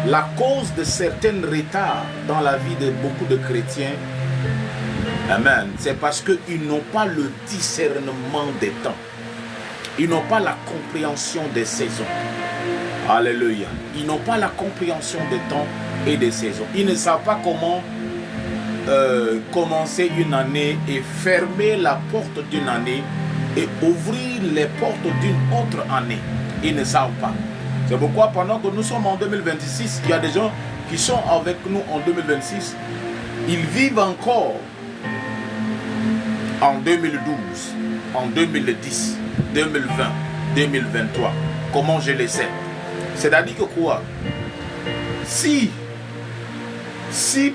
la cause de certains retards dans la vie de beaucoup de chrétiens, amen, c'est parce qu'ils n'ont pas le discernement des temps. Ils n'ont pas la compréhension des saisons. Alléluia. Ils n'ont pas la compréhension des temps et des saisons. Ils ne savent pas comment commencer une année et fermer la porte d'une année et ouvrir les portes d'une autre année. Ils ne savent pas. C'est pourquoi pendant que nous sommes en 2026, il y a des gens qui sont avec nous en 2026. Ils vivent encore en 2012, en 2010, 2020, 2023. Comment je le sais? C'est-à-dire que quoi? Si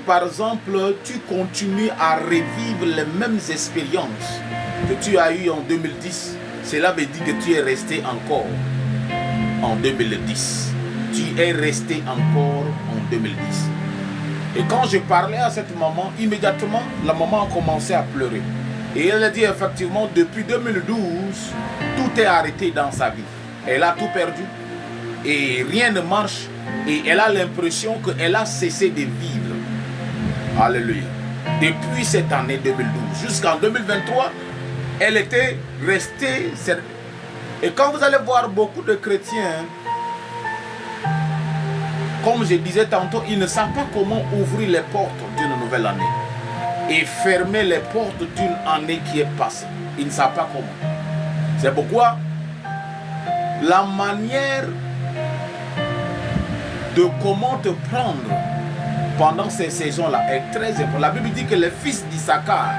par exemple tu continues à revivre les mêmes expériences que tu as eues en 2010, cela veut dire que tu es resté encore en 2010. Tu es resté encore en 2010. Et quand je parlais à cette maman, immédiatement, la maman a commencé à pleurer. Et elle a dit effectivement, depuis 2012, tout est arrêté dans sa vie. Elle a tout perdu. Et rien ne marche. Et elle a l'impression qu'elle a cessé de vivre. Alléluia. Depuis cette année 2012 jusqu'en 2023, elle était restée. Et quand vous allez voir beaucoup de chrétiens, comme je disais tantôt, ils ne savent pas comment ouvrir les portes d'une nouvelle année et fermer les portes d'une année qui est passée. Ils ne savent pas comment. C'est pourquoi la manière de comment te prendre pendant ces saisons-là est très importante. La Bible dit que les fils d'Issachar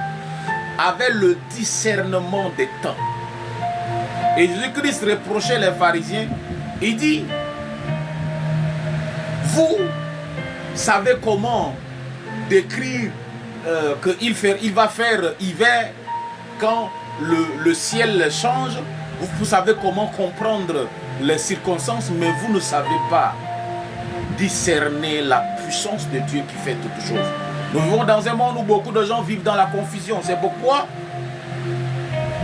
avaient le discernement des temps. Et Jésus-Christ reprochait les pharisiens. Il dit, vous savez comment décrire qu'il va faire hiver quand le ciel change. Vous savez comment comprendre les circonstances, mais vous ne savez pas discerner la puissance de Dieu qui fait toutes choses. Nous vivons dans un monde où beaucoup de gens vivent dans la confusion. C'est pourquoi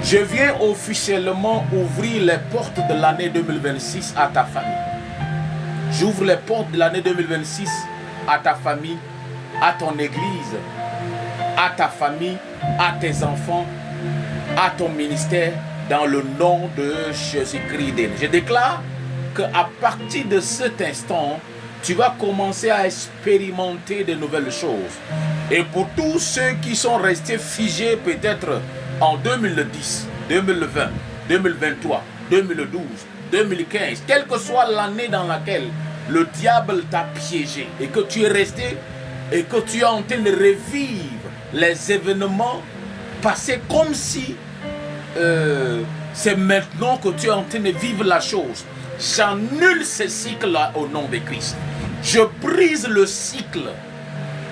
je viens officiellement ouvrir les portes de l'année 2026 à ta famille. J'ouvre les portes de l'année 2026 à ta famille, à ton église, à ta famille, à tes enfants, à ton ministère, dans le nom de Jésus-Christ. Je déclare qu'à partir de cet instant, tu vas commencer à expérimenter de nouvelles choses. Et pour tous ceux qui sont restés figés peut-être en 2010, 2020, 2023, 2012, 2015, quelle que soit l'année dans laquelle le diable t'a piégé et que tu es resté et que tu es en train de revivre les événements passés comme si c'est maintenant que tu es en train de vivre la chose. J'annule ce cycle-là au nom de Christ. Je brise le cycle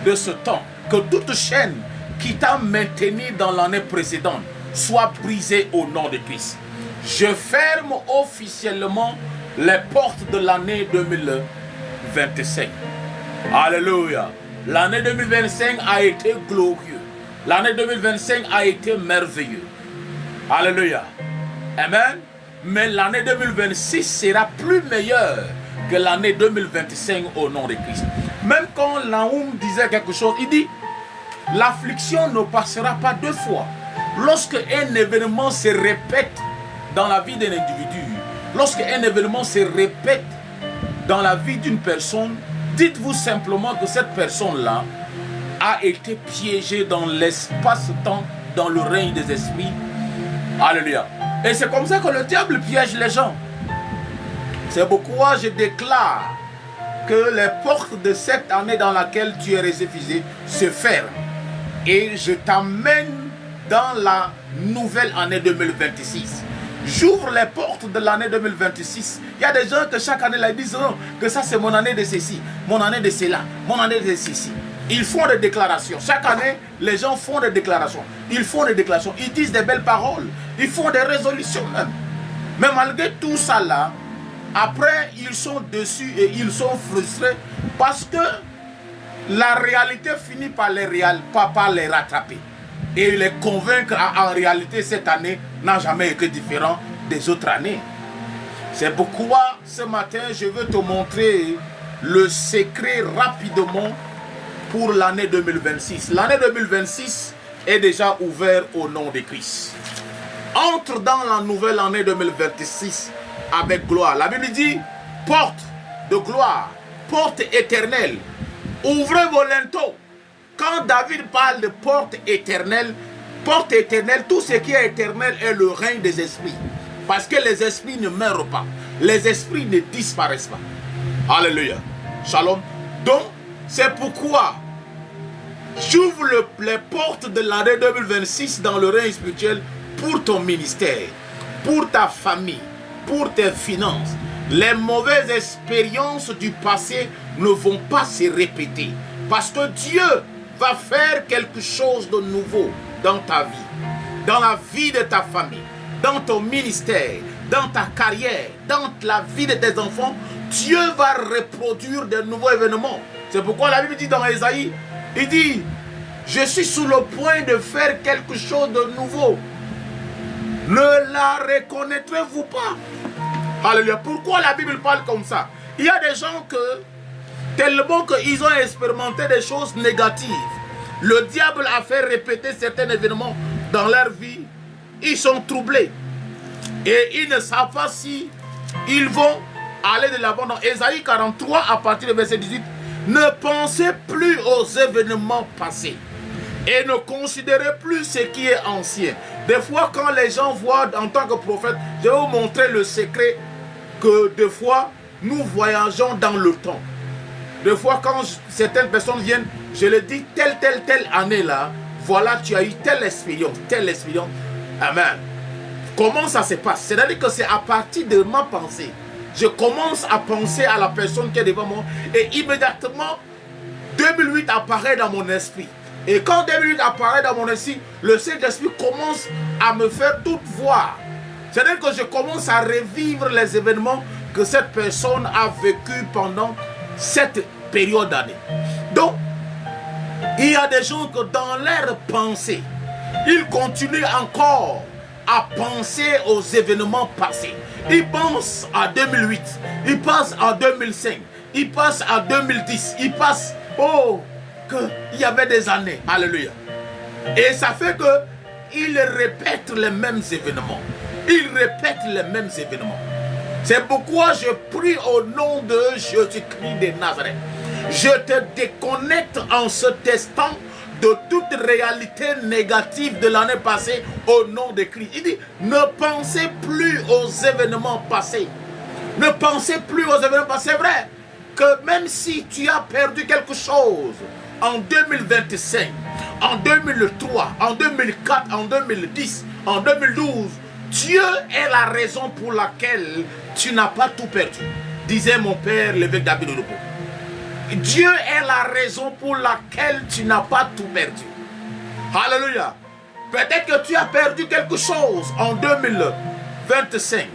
de ce temps. Que toute chaîne qui t'a maintenu dans l'année précédente soit brisée au nom de Christ. Je ferme officiellement les portes de l'année 2025. Alléluia. L'année 2025 a été glorieux. L'année 2025 a été merveilleux. Alléluia. Amen. Mais l'année 2026 sera plus meilleure que l'année 2025 au nom de Christ. Même quand Naoum disait quelque chose, il dit, l'affliction ne passera pas deux fois. Lorsque un événement se répète dans la vie d'un individu, lorsque un événement se répète dans la vie d'une personne, dites-vous simplement que cette personne-là a été piégée dans l'espace-temps, dans le règne des esprits. Alléluia. Et c'est comme ça que le diable piège les gens. C'est pourquoi je déclare que les portes de cette année dans laquelle tu es resté figé se ferment. Et je t'amène dans la nouvelle année 2026. J'ouvre les portes de l'année 2026. Il y a des gens que chaque année ils disent oh, que ça c'est mon année de ceci, mon année de cela, mon année de ceci. Ils font des déclarations. Chaque année, les gens font des déclarations. Ils font des déclarations. Ils disent des belles paroles. Ils font des résolutions même. Mais malgré tout ça là, après ils sont dessus et ils sont frustrés parce que la réalité finit par les rattraper. Et les convaincre qu'en réalité cette année n'a jamais été différente des autres années. C'est pourquoi ce matin, je veux te montrer le secret rapidement pour l'année 2026. L'année 2026 est déjà ouverte au nom de Christ. Entre dans la nouvelle année 2026 avec gloire. La Bible dit, porte de gloire, porte éternelle, ouvrez vos linteaux. Quand David parle de porte éternelle, tout ce qui est éternel est le règne des esprits. Parce que les esprits ne meurent pas. Les esprits ne disparaissent pas. Alléluia. Shalom. Donc, c'est pourquoi j'ouvre les portes de l'année 2026 dans le règne spirituel pour ton ministère, pour ta famille, pour tes finances. Les mauvaises expériences du passé ne vont pas se répéter. Parce que Dieu va faire quelque chose de nouveau dans ta vie, dans la vie de ta famille, dans ton ministère, dans ta carrière, dans la vie de tes enfants. Dieu va reproduire de nouveaux événements. C'est pourquoi la Bible dit dans Ésaïe, il dit, je suis sur le point de faire quelque chose de nouveau. Ne la reconnaîtrez-vous pas? Alléluia. Pourquoi la Bible parle comme ça? Il y a des gens que, tellement qu'ils ont expérimenté des choses négatives, le diable a fait répéter certains événements dans leur vie. Ils sont troublés. Et ils ne savent pas si ils vont aller de l'avant. Dans Ésaïe 43, à partir du verset 18, ne pensez plus aux événements passés et ne considérez plus ce qui est ancien. Des fois, quand les gens voient en tant que prophète, je vais vous montrer le secret que des fois, nous voyageons dans le temps. Des fois, quand certaines personnes viennent, je leur dis, telle année là, voilà, tu as eu telle expérience. Amen. Comment ça se passe? C'est-à-dire que c'est à partir de ma pensée. Je commence à penser à la personne qui est devant moi et immédiatement, 2008 apparaît dans mon esprit. Et quand 2008 apparaît dans mon esprit, le Saint-Esprit commence à me faire tout voir. C'est-à-dire que je commence à revivre les événements que cette personne a vécu pendant cette période d'année. Donc, il y a des gens que dans leur pensée, ils continuent encore à penser aux événements passés. Ils pensent à 2008, ils pensent à 2005, ils pensent à 2010, ils pensent, qu'il y avait des années. Alléluia. Et ça fait que ils répètent les mêmes événements. Ils répètent les mêmes événements. C'est pourquoi je prie au nom de Jésus-Christ de Nazareth. Je te déconnecte en ce instant de toute réalité négative de l'année passée au nom de Christ. Il dit, ne pensez plus aux événements passés. Ne pensez plus aux événements passés. C'est vrai que même si tu as perdu quelque chose en 2025, en 2003, en 2004, en 2010, en 2012, Dieu est la raison pour laquelle tu n'as pas tout perdu. Disait mon père, l'évêque David Olopo. Dieu est la raison pour laquelle tu n'as pas tout perdu. Alléluia. Peut-être que tu as perdu quelque chose en 2025,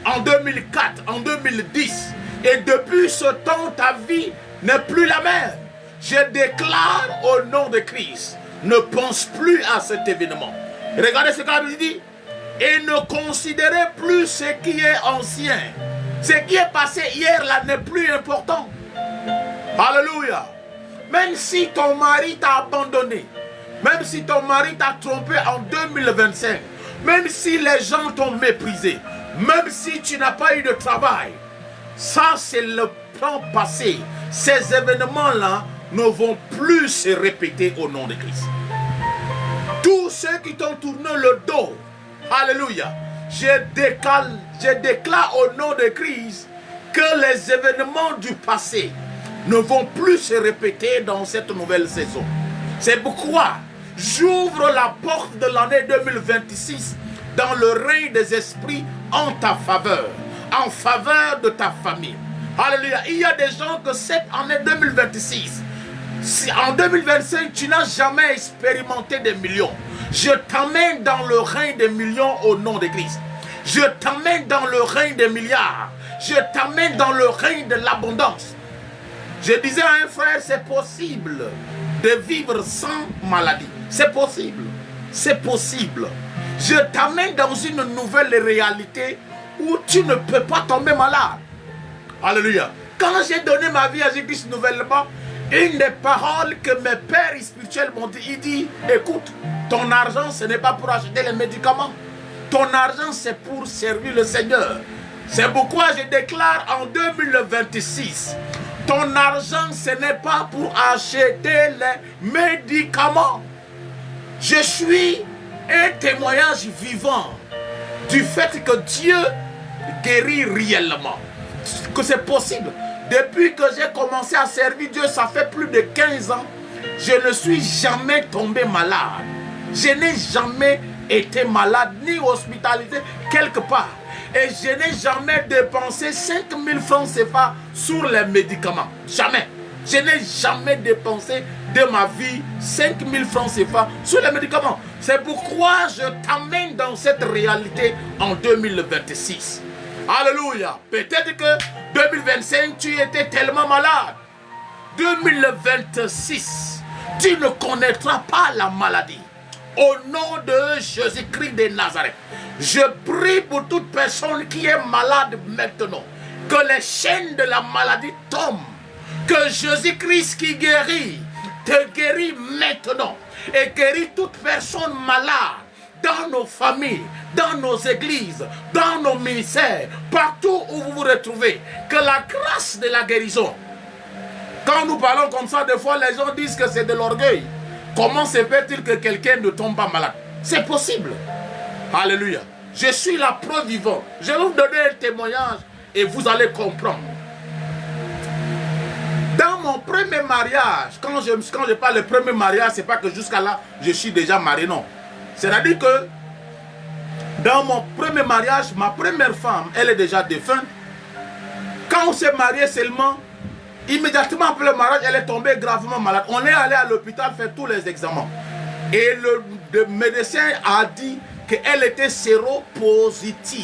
en 2004, en 2010. Et depuis ce temps, ta vie n'est plus la même. Je déclare au nom de Christ, ne pense plus à cet événement. Regardez ce que la Bible dit. Et ne considérez plus ce qui est ancien. Ce qui est passé hier là n'est plus important. Alléluia. Même si ton mari t'a abandonné, même si ton mari t'a trompé en 2025, même si les gens t'ont méprisé, même si tu n'as pas eu de travail, ça c'est le temps passé. Ces événements-là ne vont plus se répéter au nom de Christ. Tous ceux qui t'ont tourné le dos, alléluia, je déclare au nom de Christ que les événements du passé ne vont plus se répéter dans cette nouvelle saison. C'est pourquoi j'ouvre la porte de l'année 2026 dans le règne des esprits en ta faveur, en faveur de ta famille. Alléluia. Il y a des gens que cette année 2026, si en 2025 tu n'as jamais expérimenté des millions, je t'amène dans le règne des millions au nom de Christ. Je t'amène dans le règne des milliards. Je t'amène dans le règne de l'abondance. Je disais à un frère, c'est possible de vivre sans maladie. C'est possible. C'est possible. Je t'amène dans une nouvelle réalité où tu ne peux pas tomber malade. Alléluia. Quand j'ai donné ma vie à Jésus-Christ nouvellement, une des paroles que mes pères spirituels m'ont dit, il dit, écoute, ton argent, ce n'est pas pour acheter les médicaments. Ton argent, c'est pour servir le Seigneur. C'est pourquoi je déclare en 2026, ton argent, ce n'est pas pour acheter les médicaments. Je suis un témoignage vivant du fait que Dieu guérit réellement. Que c'est possible. Depuis que j'ai commencé à servir Dieu, ça fait plus de 15 ans, je ne suis jamais tombé malade. Je n'ai jamais été malade ni hospitalisé quelque part. Et je n'ai jamais dépensé 5000 francs CFA sur les médicaments. Jamais. Je n'ai jamais dépensé de ma vie 5000 francs CFA sur les médicaments. C'est pourquoi je t'amène dans cette réalité en 2026. Alléluia. Peut-être que 2025, tu étais tellement malade. 2026, tu ne connaîtras pas la maladie. Au nom de Jésus-Christ de Nazareth, je prie pour toute personne qui est malade maintenant, que les chaînes de la maladie tombent, que Jésus-Christ qui guérit, te guérit maintenant et guérit toute personne malade dans nos familles, dans nos églises, dans nos ministères, partout où vous vous retrouvez, que la grâce de la guérison. Quand nous parlons comme ça, des fois les gens disent que c'est de l'orgueil. Comment se fait-il que quelqu'un ne tombe pas malade? C'est possible. Alléluia. Je suis la preuve vivante. Je vais vous donner un témoignage et vous allez comprendre. Dans mon premier mariage, quand je parle de premier mariage, c'est pas que jusqu'à là, je suis déjà marié, non. C'est-à-dire que dans mon premier mariage, ma première femme, elle est déjà défunte. Quand on s'est marié seulement, immédiatement après le mariage, elle est tombée gravement malade. On est allé à l'hôpital faire tous les examens. Et le médecin a dit qu'elle était séropositive.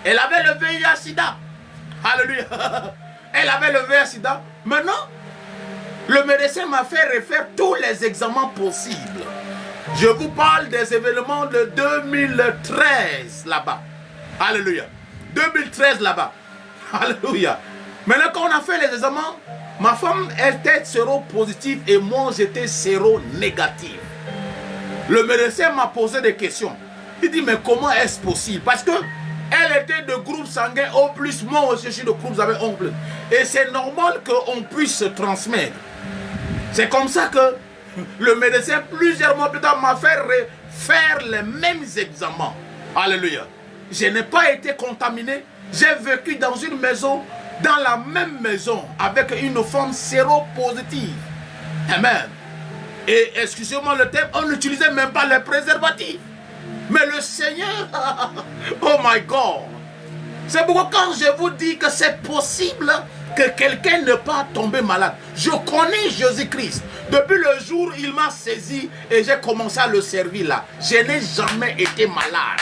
Elle avait le VIH-Sida. Alléluia. Elle avait le VIH-Sida. Maintenant, le médecin m'a fait refaire tous les examens possibles. Je vous parle des événements de 2013 là-bas. Alléluia. 2013 là-bas. Alléluia. Maintenant, quand on a fait les examens, ma femme était séropositive et moi j'étais séronégative. Le médecin m'a posé des questions. Il dit, mais comment est-ce possible? Parce que elle était de groupe sanguin O+, moi aussi je suis de groupe sanguin O+. Et c'est normal qu'on puisse se transmettre. C'est comme ça que le médecin, plusieurs mois plus tard, m'a fait faire les mêmes examens. Alléluia. Je n'ai pas été contaminé. J'ai vécu dans une maison, dans la même maison, avec une femme séropositive. Amen. Et excusez-moi le terme, on n'utilisait même pas les préservatifs. Mais le Seigneur, oh my God. C'est pourquoi quand je vous dis que c'est possible que quelqu'un ne pas tomber malade. Je connais Jésus-Christ. Depuis le jour où il m'a saisi et j'ai commencé à le servir là, je n'ai jamais été malade.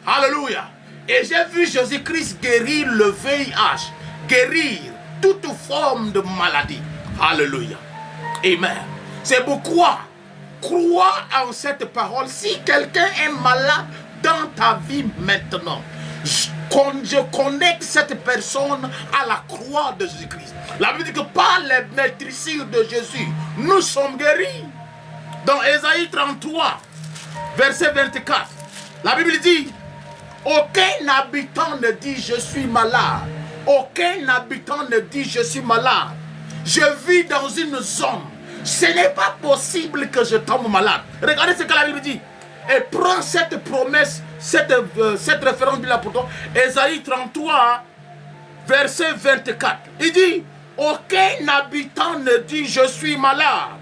Alléluia. Et j'ai vu Jésus-Christ guérir le VIH, guérir toute forme de maladie. Alléluia. Amen. C'est pourquoi, crois en cette parole. Si quelqu'un est malade dans ta vie maintenant, je connecte cette personne à la croix de Jésus-Christ. La Bible dit que par les maîtrisures de Jésus, nous sommes guéris. Dans Ésaïe 33, verset 24, la Bible dit, aucun habitant ne dit je suis malade. Aucun habitant ne dit je suis malade. Je vis dans une zone. Ce n'est pas possible que je tombe malade. Regardez ce que la Bible dit. Et prends cette promesse, cette référence là pour toi. Ésaïe 33, verset 24. Il dit, aucun habitant ne dit je suis malade.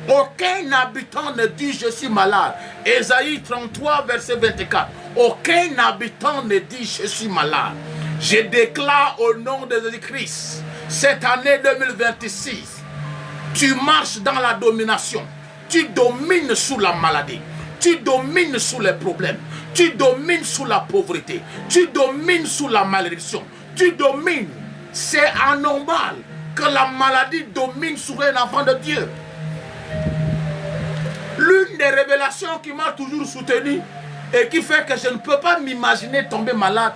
Aucun habitant ne dit je suis malade. Ésaïe 33, verset 24. Aucun habitant ne dit je suis malade. Je déclare au nom de Jésus-Christ, cette année 2026, tu marches dans la domination. Tu domines sous la maladie. Tu domines sous les problèmes. Tu domines sous la pauvreté. Tu domines sous la malédiction. Tu domines. C'est anormal que la maladie domine sur un enfant de Dieu. L'une des révélations qui m'a toujours soutenu et qui fait que je ne peux pas m'imaginer tomber malade,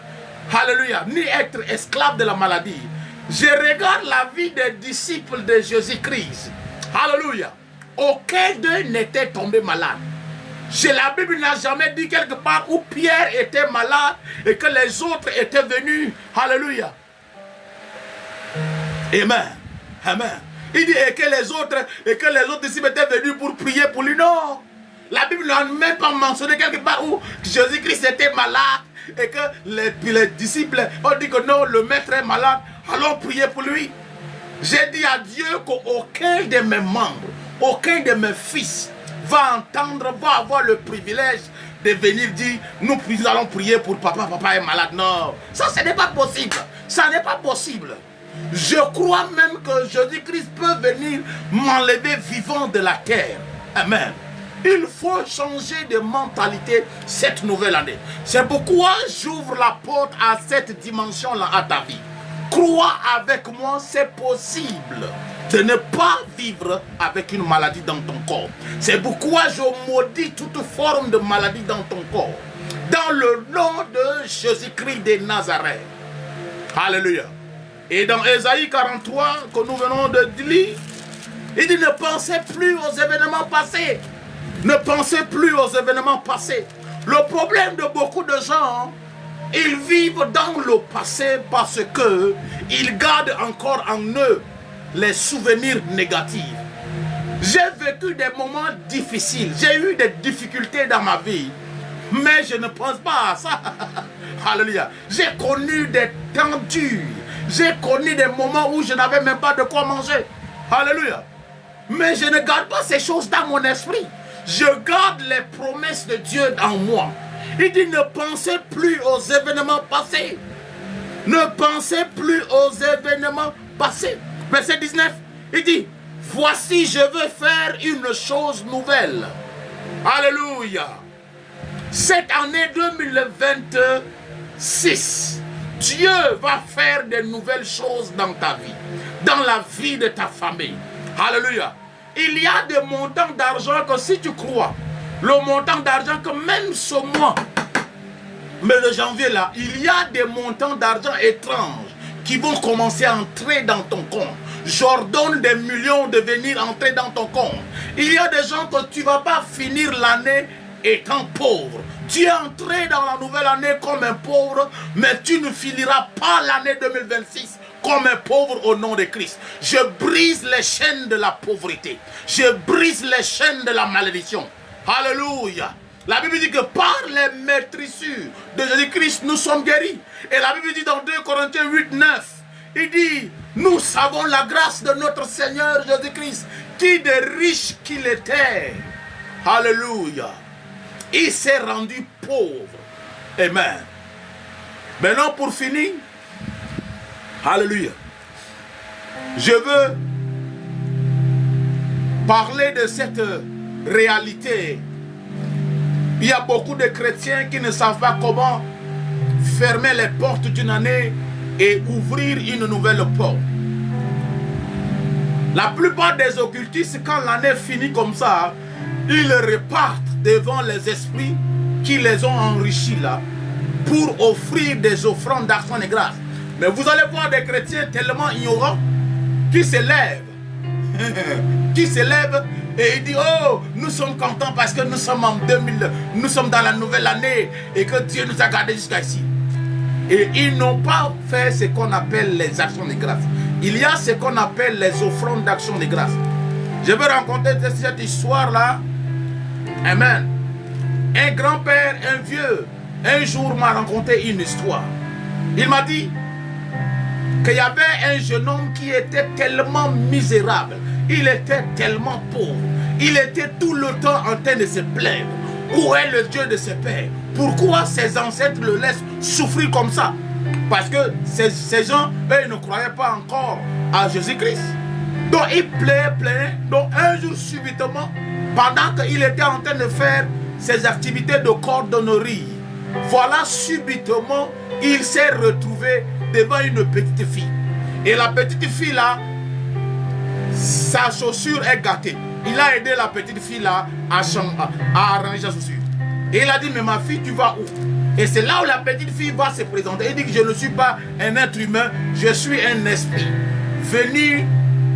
Alléluia. Ni être esclave de la maladie. Je regarde la vie des disciples de Jésus-Christ. Alléluia. Aucun d'eux n'était tombé malade. La Bible n'a jamais dit quelque part où Pierre était malade et que les autres étaient venus. Alléluia. Amen. Amen. Il dit et que les autres disciples étaient venus pour prier pour lui. Non. La Bible n'a même pas mentionné quelque part où Jésus-Christ était malade et que les disciples ont dit que non, le maître est malade, allons prier pour lui. J'ai dit à Dieu qu'aucun de mes membres, aucun de mes fils va avoir le privilège de venir dire nous allons prier pour papa est malade. Non, ça ce n'est pas possible. Ça n'est pas possible. Je crois même que Jésus-Christ peut venir m'enlever vivant de la terre. Amen. Il faut changer de mentalité cette nouvelle année. C'est pourquoi j'ouvre la porte à cette dimension-là à ta vie. Crois avec moi, c'est possible de ne pas vivre avec une maladie dans ton corps. C'est pourquoi je maudis toute forme de maladie dans ton corps. Dans le nom de Jésus-Christ de Nazareth. Alléluia. Et dans Ésaïe 43, que nous venons de lire, il dit ne pensez plus aux événements passés. Ne pensez plus aux événements passés. Le problème de beaucoup de gens, ils vivent dans le passé parce que ils gardent encore en eux les souvenirs négatifs. J'ai vécu des moments difficiles. J'ai eu des difficultés dans ma vie. Mais je ne pense pas à ça. Alléluia. J'ai connu des temps durs. J'ai connu des moments où je n'avais même pas de quoi manger. Alléluia. Mais je ne garde pas ces choses dans mon esprit. Je garde les promesses de Dieu en moi. Il dit ne pensez plus aux événements passés. Ne pensez plus aux événements passés. Verset 19, il dit voici je veux faire une chose nouvelle. Alléluia. Cette année 2026, Dieu va faire de nouvelles choses dans ta vie, dans la vie de ta famille. Alléluia. Il y a des montants d'argent que si tu crois, le montant d'argent que même ce mois, mais le janvier là, il y a des montants d'argent étranges qui vont commencer à entrer dans ton compte. J'ordonne des millions de venir entrer dans ton compte. Il y a des gens que tu ne vas pas finir l'année étant pauvre. Tu es entré dans la nouvelle année comme un pauvre, mais tu ne finiras pas l'année 2026 comme un pauvre au nom de Christ. Je brise les chaînes de la pauvreté. Je brise les chaînes de la malédiction. Alléluia. La Bible dit que par les maîtrissures de Jésus-Christ, nous sommes guéris. Et la Bible dit dans 2 Corinthiens 8, 9, il dit, nous savons la grâce de notre Seigneur Jésus-Christ, qui de riche qu'il était. Alléluia. Il s'est rendu pauvre. Amen. Maintenant pour finir, alléluia, je veux parler de cette réalité. Il y a beaucoup de chrétiens qui ne savent pas comment fermer les portes d'une année et ouvrir une nouvelle porte. La plupart des occultistes, quand l'année finit comme ça, ils repartent devant les esprits qui les ont enrichis là pour offrir des offrandes d'action de grâce. Mais vous allez voir des chrétiens tellement ignorants qui se lèvent et ils disent oh nous sommes contents parce que nous sommes en 2000, nous sommes dans la nouvelle année et que Dieu nous a gardés jusqu'à ici. Et ils n'ont pas fait ce qu'on appelle les actions de grâce. Il y a ce qu'on appelle les offrandes d'action de grâce. Je vais raconter cette histoire là. Amen. Un grand-père, un vieux, un jour m'a raconté une histoire. Il m'a dit qu'il y avait un jeune homme qui était tellement misérable. Il était tellement pauvre. Il était tout le temps en train de se plaindre. Où est le Dieu de ses pères? Pourquoi ses ancêtres le laissent souffrir comme ça? Parce que ces gens, eux, ils ne croyaient pas encore à Jésus-Christ. Donc il plaignait. Donc un jour subitement, pendant qu'il était en train de faire ses activités de cordonnerie, voilà subitement, il s'est retrouvé devant une petite fille. Et la petite fille là, sa chaussure est gâtée. Il a aidé la petite fille là à arranger sa chaussure. Et il a dit, mais ma fille, tu vas où? Et c'est là où la petite fille va se présenter. Elle dit que je ne suis pas un être humain, je suis un esprit venu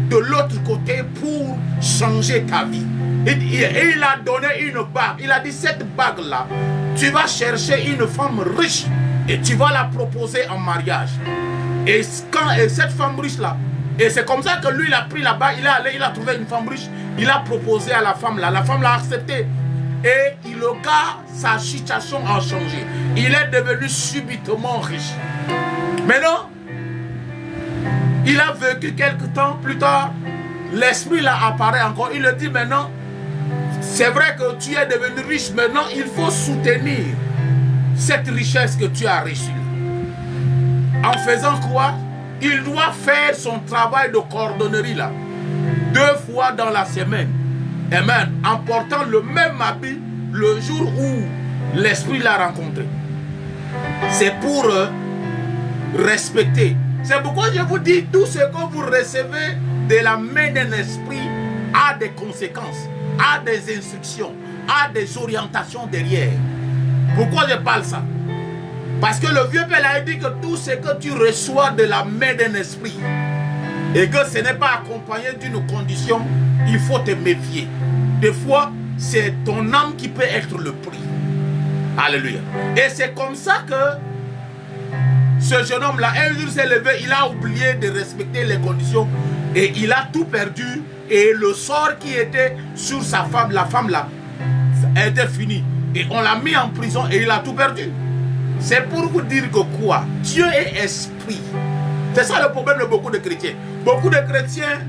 de l'autre côté pour changer ta vie. Et il a donné une bague. Il a dit, cette bague-là, tu vas chercher une femme riche et tu vas la proposer en mariage. Et cette femme riche-là, et c'est comme ça que lui, il a pris la bague, il a trouvé une femme riche, il a proposé à la femme là l'a accepté. Et le gars, sa situation a changé. Il est devenu subitement riche. Maintenant, il a vécu quelques temps plus tard, l'esprit là apparaît encore. Il le dit maintenant, c'est vrai que tu es devenu riche, maintenant il faut soutenir cette richesse que tu as reçue. En faisant quoi? Il doit faire son travail de cordonnerie là, 2 fois dans la semaine. Amen. En portant le même habit le jour où l'esprit l'a rencontré. C'est pour respecter. C'est pourquoi je vous dis, tout ce que vous recevez de la main d'un esprit a des conséquences, a des instructions, a des orientations derrière. Pourquoi je parle ça? Parce que le vieux père a dit que tout ce que tu reçois de la main d'un esprit et que ce n'est pas accompagné d'une condition, il faut te méfier. Des fois, c'est ton âme qui peut être le prix. Alléluia. Et c'est comme ça que ce jeune homme-là, un jour s'est levé, il a oublié de respecter les conditions et il a tout perdu. Et le sort qui était sur sa femme, la femme là, était fini. Et on l'a mis en prison et il a tout perdu. C'est pour vous dire que quoi? Dieu est esprit. C'est ça le problème de beaucoup de chrétiens. Beaucoup de chrétiens,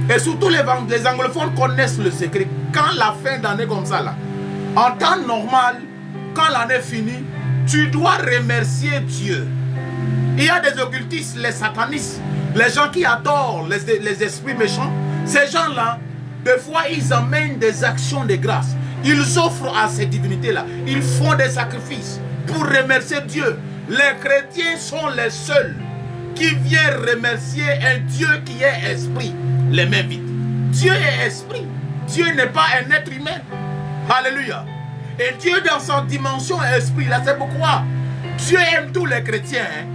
et surtout les anglophones connaissent le secret. Quand la fin d'année comme ça là, en temps normal, quand l'année finit, tu dois remercier Dieu. Il y a des occultistes, les satanistes, les gens qui adorent les esprits méchants. Ces gens-là, des fois, ils amènent des actions de grâce. Ils offrent à ces divinités-là. Ils font des sacrifices pour remercier Dieu. Les chrétiens sont les seuls qui viennent remercier un Dieu qui est esprit. Les mains vides. Dieu est esprit. Dieu n'est pas un être humain. Alléluia. Et Dieu dans sa dimension esprit, là, c'est pourquoi Dieu aime tous les chrétiens, hein?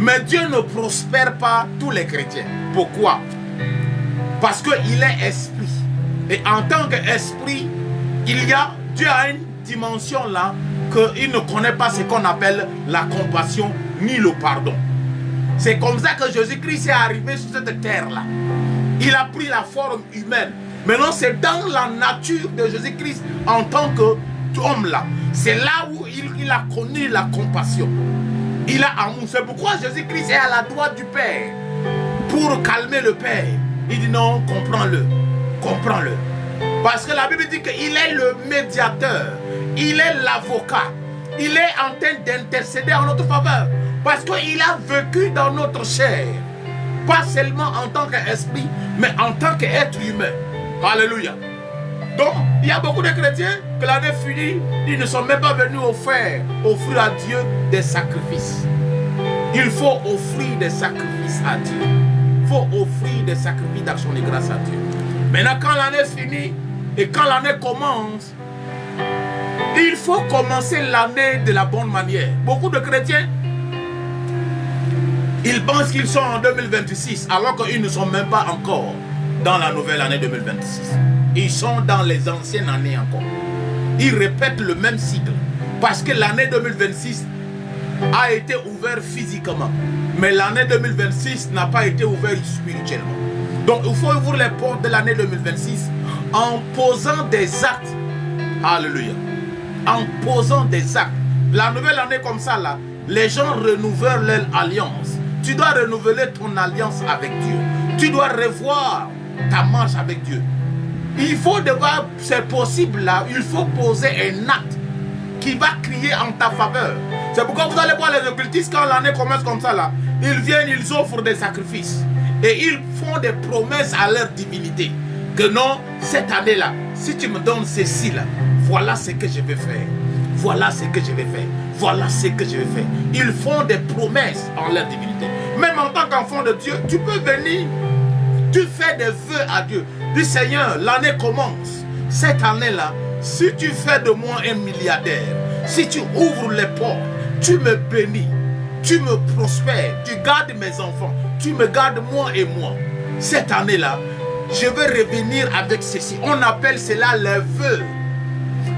Mais Dieu ne prospère pas tous les chrétiens. Pourquoi? Parce qu'il est esprit. Et en tant qu'esprit, Dieu a une dimension là qu'il ne connaît pas ce qu'on appelle la compassion ni le pardon. C'est comme ça que Jésus-Christ est arrivé sur cette terre-là. Il a pris la forme humaine. Maintenant, c'est dans la nature de Jésus-Christ en tant qu'homme là. C'est là où il a connu la compassion. Il a amour. C'est pourquoi Jésus-Christ est à la droite du Père. Pour calmer le Père. Il dit non, comprends-le. Comprends-le. Parce que la Bible dit qu'il est le médiateur. Il est l'avocat. Il est en train d'intercéder en notre faveur. Parce qu'il a vécu dans notre chair. Pas seulement en tant qu'esprit, mais en tant qu'être humain. Alléluia. Donc, il y a beaucoup de chrétiens que l'année finie, ils ne sont même pas venus offrir à Dieu des sacrifices. Il faut offrir des sacrifices à Dieu. Il faut offrir des sacrifices d'action de grâce à Dieu. Maintenant, quand l'année finit et quand l'année commence, il faut commencer l'année de la bonne manière. Beaucoup de chrétiens, ils pensent qu'ils sont en 2026 alors qu'ils ne sont même pas encore dans la nouvelle année 2026. Ils sont dans les anciennes années encore. Ils répètent le même cycle. Parce que l'année 2026 a été ouverte physiquement. Mais l'année 2026 n'a pas été ouverte spirituellement. Donc il faut ouvrir les portes de l'année 2026 en posant des actes. Alléluia. En posant des actes. La nouvelle année comme ça là, les gens renouvellent leur alliance. Tu dois renouveler ton alliance avec Dieu. Tu dois revoir ta marche avec Dieu. Il faut devoir, c'est possible là, il faut poser un acte qui va crier en ta faveur. C'est pourquoi vous allez voir les occultistes quand l'année commence comme ça là. Ils viennent, ils offrent des sacrifices. Et ils font des promesses à leur divinité. Que non, cette année là, si tu me donnes ceci là, voilà ce que je vais faire. Voilà ce que je vais faire. Voilà ce que je vais faire. Ils font des promesses en leur divinité. Même en tant qu'enfant de Dieu, tu peux venir, tu fais des vœux à Dieu. Dis Seigneur, l'année commence. Cette année-là, si tu fais de moi un milliardaire, Si tu ouvres les portes, tu me bénis, tu me prospères, tu gardes mes enfants, tu me gardes moi et moi. Cette année-là, je veux revenir avec ceci. On appelle cela les vœux.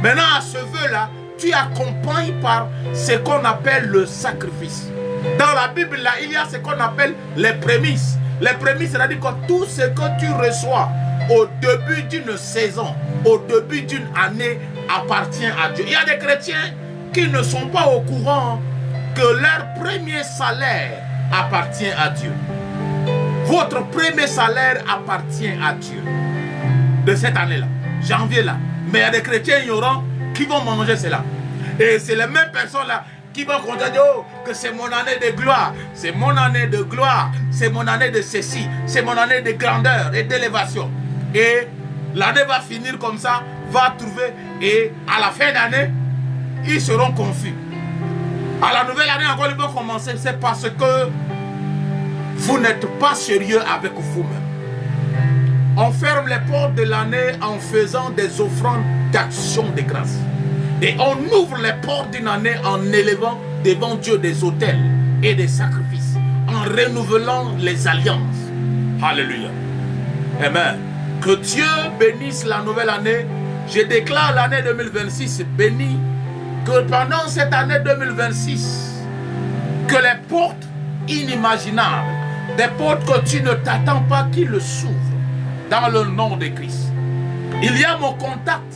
Maintenant, à ce vœu-là, tu accompagnes par ce qu'on appelle le sacrifice. Dans la Bible, là, il y a ce qu'on appelle les prémices. Les prémices, c'est-à-dire que tout ce que tu reçois au début d'une saison, au début d'une année, appartient à Dieu. Il y a des chrétiens qui ne sont pas au courant que leur premier salaire appartient à Dieu. Votre premier salaire appartient à Dieu. De cette année-là, janvier là. Mais il y a des chrétiens ignorants qui vont manger cela. Et c'est les mêmes personnes-là qui vont considérer que c'est mon année de gloire. C'est mon année de gloire. C'est mon année de ceci. C'est mon année de grandeur et d'élévation. Et l'année va finir comme ça, va trouver. Et à la fin d'année, ils seront confus. À la nouvelle année encore, ils vont commencer. C'est parce que vous n'êtes pas sérieux avec vous-même. On ferme les portes de l'année en faisant des offrandes d'action de grâce. Et on ouvre les portes d'une année en élevant devant Dieu des autels et des sacrifices, en renouvelant les alliances. Alléluia. Amen. Que Dieu bénisse la nouvelle année. Je déclare l'année 2026 bénie. Que pendant cette année 2026, que les portes inimaginables, des portes que tu ne t'attends pas qu'ils s'ouvrent dans le nom de Christ. Il y a mon contact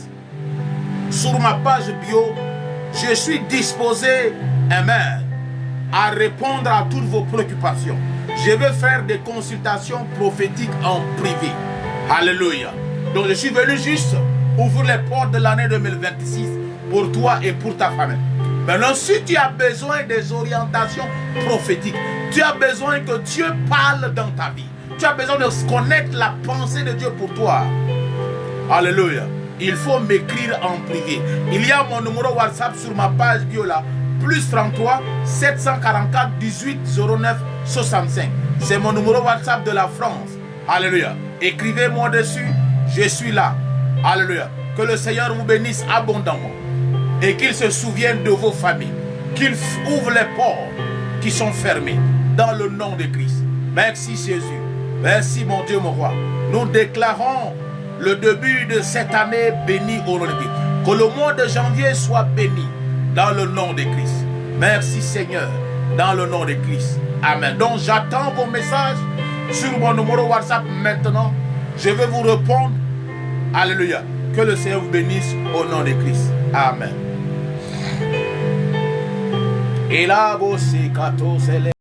sur ma page bio. Je suis disposé, amen, à répondre à toutes vos préoccupations. Je vais faire des consultations prophétiques en privé. Alléluia. Donc je suis venu juste ouvrir les portes de l'année 2026 pour toi et pour ta famille. Maintenant, si tu as besoin des orientations prophétiques, tu as besoin que Dieu parle dans ta vie, tu as besoin de connaître la pensée de Dieu pour toi. Alléluia. Il faut m'écrire en privé. Il y a mon numéro WhatsApp sur ma page bio là. Plus 33 744 18 09 65. C'est mon numéro WhatsApp de la France. Alléluia. Écrivez-moi dessus. Je suis là. Alléluia. Que le Seigneur vous bénisse abondamment. Et qu'il se souvienne de vos familles. Qu'il ouvre les portes qui sont fermées. Dans le nom de Christ. Merci Jésus. Merci mon Dieu, mon roi. Nous déclarons le début de cette année béni au nom de Christ. Que le mois de janvier soit béni dans le nom de Christ. Merci Seigneur, dans le nom de Christ. Amen. Donc j'attends vos messages sur mon numéro WhatsApp maintenant. Je vais vous répondre. Alléluia. Que le Seigneur vous bénisse au nom de Christ. Amen. Et là, vous, c'est